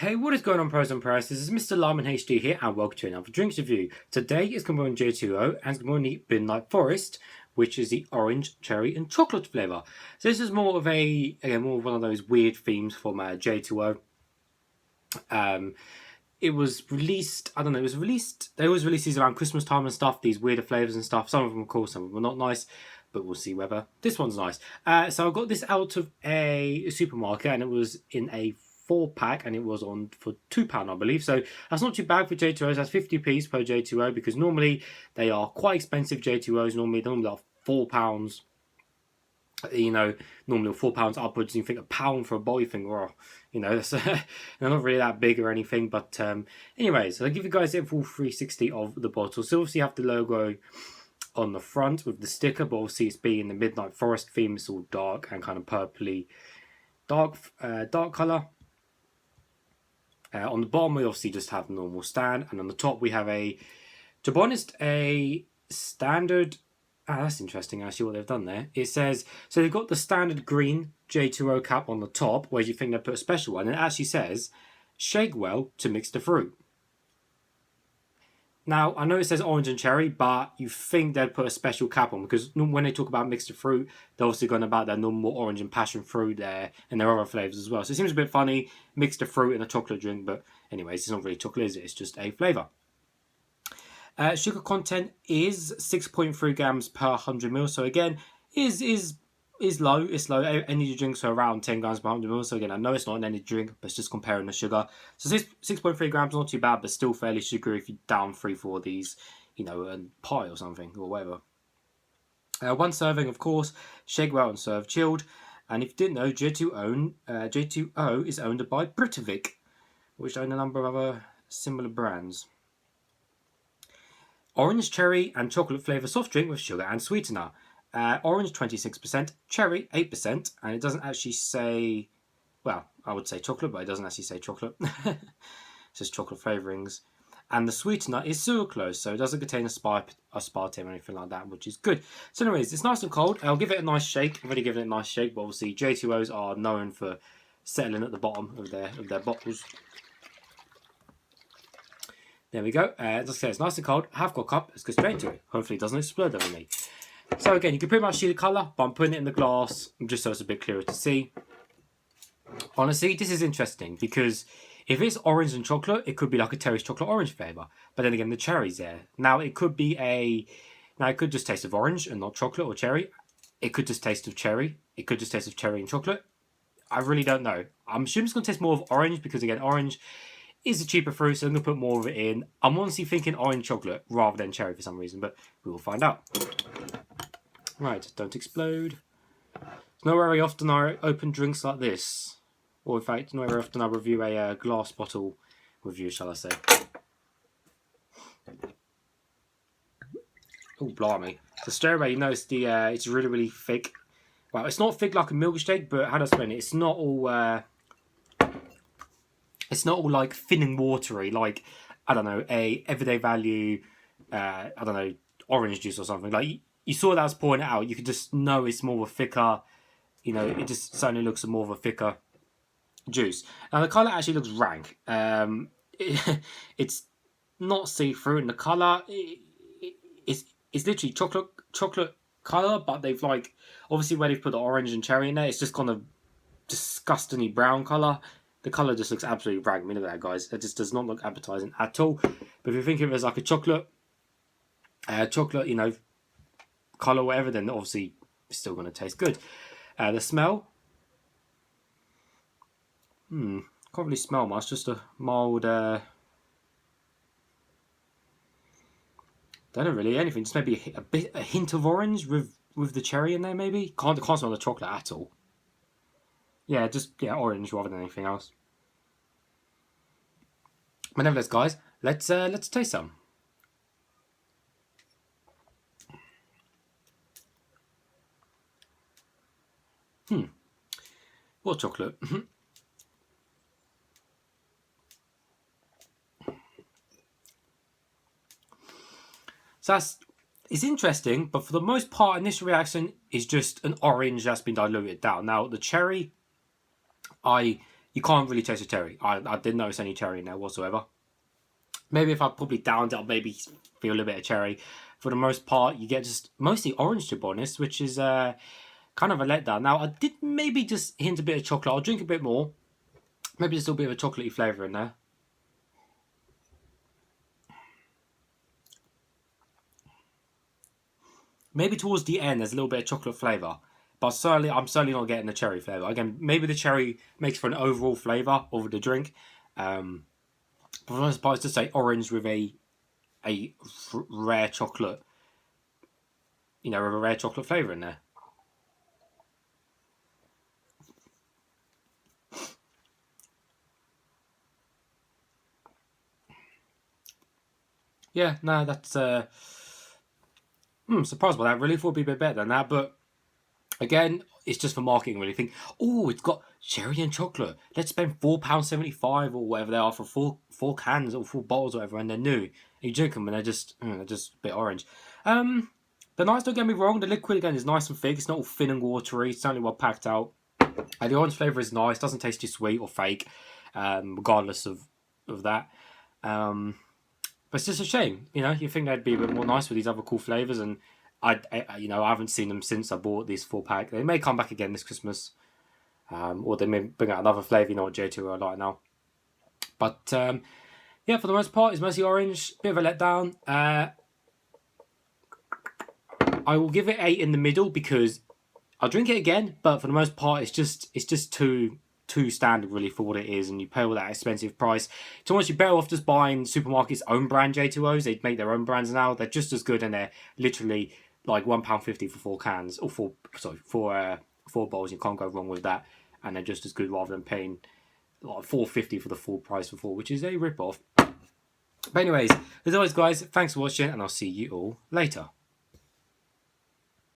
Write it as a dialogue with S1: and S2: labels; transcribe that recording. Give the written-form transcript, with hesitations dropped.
S1: Hey, what is going on, pros and pros? This is MrLimeInHD here, and welcome to another drinks review. Today is going to be on J20, and it's going to be Midnight Forest, which is the orange, cherry, and chocolate flavour. So this is more of more of one of those weird themes from J20. It was released, I don't know, they always release these around Christmas time and stuff, these weirder flavours and stuff. Some of them are cool, some of them are not nice, but we'll see whether this one's nice. So I got this out of a supermarket, and it was in a 4-pack, and it was on for £2, I believe. So that's not too bad for J2Os. That's 50p per J2O, because normally they are quite expensive. J2Os normally are £4. You know, normally £4 upwards. You think £1 for a bottle, you think, oh, you know, that's they're not really that big or anything. But anyways, I'll give you guys a full 360 of the bottle. So obviously you have the logo on the front with the sticker, but obviously it's being the Midnight Forest theme. It's all dark and kind of purpley dark colour. On the bottom, we obviously just have the normal stand, and on the top we have to be honest, a standard. That's interesting actually what they've done there. It says, so they've got the standard green J2O cap on the top, where you think they put a special one, and it actually says, shake well to mix the fruit. Now, I know it says orange and cherry, but you think they'd put a special cap on, because when they talk about mixed fruit, they're obviously going about their normal orange and passion fruit there, and their other flavours as well. So it seems a bit funny, mixed fruit in a chocolate drink, but anyways, it's not really chocolate, is it? It's just a flavour. Sugar content is 6.3 grams per 100 ml. So again, is low. It's low. Energy drinks are around 10 grams per 100 ml. So again, I know it's not an energy drink, but it's just comparing the sugar. So 6.3 grams, not too bad, but still fairly sugary if you down 3-4 of these, you know, and pie or something or whatever. One serving, of course, shake well and serve chilled. And if you didn't know, J2O is owned by Britvic, which own a number of other similar brands. Orange, cherry, and chocolate flavour soft drink with sugar and sweetener. Orange 26%, cherry 8%, and it doesn't actually say, well, I would say chocolate, but it doesn't actually say chocolate. It says chocolate flavourings. And the sweetener is sucralose, so it doesn't contain aspartame or anything like that, which is good. So anyways, it's nice and cold. I'll give it a nice shake. I've already given it a nice shake, but obviously J2Os are known for settling at the bottom of their bottles. There we go. As I say, it's nice and cold. Have got a cup. Let's go straight into it. Hopefully it doesn't explode over me. So again, you can pretty much see the colour, but I'm putting it in the glass just so it's a bit clearer to see. Honestly, this is interesting because if it's orange and chocolate, it could be like a Terry's chocolate orange flavour. But then again, the cherry's there. Now it could be it could just taste of orange and not chocolate or cherry. It could just taste of cherry. It could just taste of cherry and chocolate. I really don't know. I'm assuming it's going to taste more of orange because again, orange is a cheaper fruit, so I'm going to put more of it in. I'm honestly thinking orange chocolate rather than cherry for some reason, but we will find out. Right, don't explode. It's not very often I open drinks like this. Or in fact, not very often I review a glass bottle review, shall I say. Oh, blimey. So straight away, you notice it's really, really thick. Well, it's not thick like a milkshake, but how do I explain it? It's not all... It's not all like thin and watery, like, I don't know, a everyday value, I don't know, orange juice or something. Like, you saw that I was pouring it out, you could just know it's more of a thicker, you know, it just certainly looks more of a thicker juice. Now, the colour actually looks rank. It's not see-through, and the colour, it's literally chocolate colour, but they've, like, obviously where they've put the orange and cherry in there, it's just kind of disgustingly brown colour. The colour just looks absolutely rank. I mean, look at that, guys. It just does not look appetising at all. But if you think of it as like a chocolate, you know, colour or whatever, then obviously it's still going to taste good. The smell, can't really smell much. Just a mild, don't know really anything. Just maybe a hint of orange with the cherry in there. Maybe can't smell the chocolate at all. Yeah, orange rather than anything else. But nevertheless, guys, let's taste some. What chocolate? So it's interesting, but for the most part, initial reaction is just an orange that's been diluted down. Now, the cherry, I you can't really taste the cherry. I didn't notice any cherry in there whatsoever. Maybe if I probably downed it, I'll maybe feel a little bit of cherry. For the most part, you get just mostly orange, to be honest, which is kind of a letdown. Now, I did maybe just hint a bit of chocolate. I'll drink a bit more. Maybe there's a little bit of a chocolatey flavour in there. Maybe towards the end, there's a little bit of chocolate flavour. But I'm certainly not getting the cherry flavour. Again, maybe the cherry makes for an overall flavour of the drink. But for the most part, it's just say orange with a rare chocolate, with a rare chocolate flavour in there. Yeah, no, that's surprised by that. Really thought it'd be a bit better than that, but again, it's just for marketing. Really think, oh, it's got cherry and chocolate. Let's spend £4.75 or whatever they are for four cans or 4 bottles or whatever, and they're new. And you drink them and they're just a bit orange. The nice, don't get me wrong, the liquid again is nice and thick. It's not all thin and watery. It's certainly well packed out. And the orange flavour is nice. Doesn't taste too sweet or fake, regardless of that. But it's just a shame, you think they'd be a bit more nice with these other cool flavours, and I haven't seen them since I bought this 4-pack. They may come back again this Christmas, or they may bring out another flavour. You know what J20 are like now. But yeah, for the most part, it's mostly orange. Bit of a letdown. I will give it 8 in the middle because I'll drink it again, but for the most part, it's just too standard really for what it is, and you pay all that expensive price. To honest, you're better off just buying supermarkets' own brand J2Os. They make their own brands now. They're just as good, and they're literally like £1.50 for 4 cans, or four bottles. You can't go wrong with that, and they're just as good rather than paying like £4.50 for the full price for 4, which is a rip off. But anyways, as always, guys, thanks for watching, and I'll see you all later.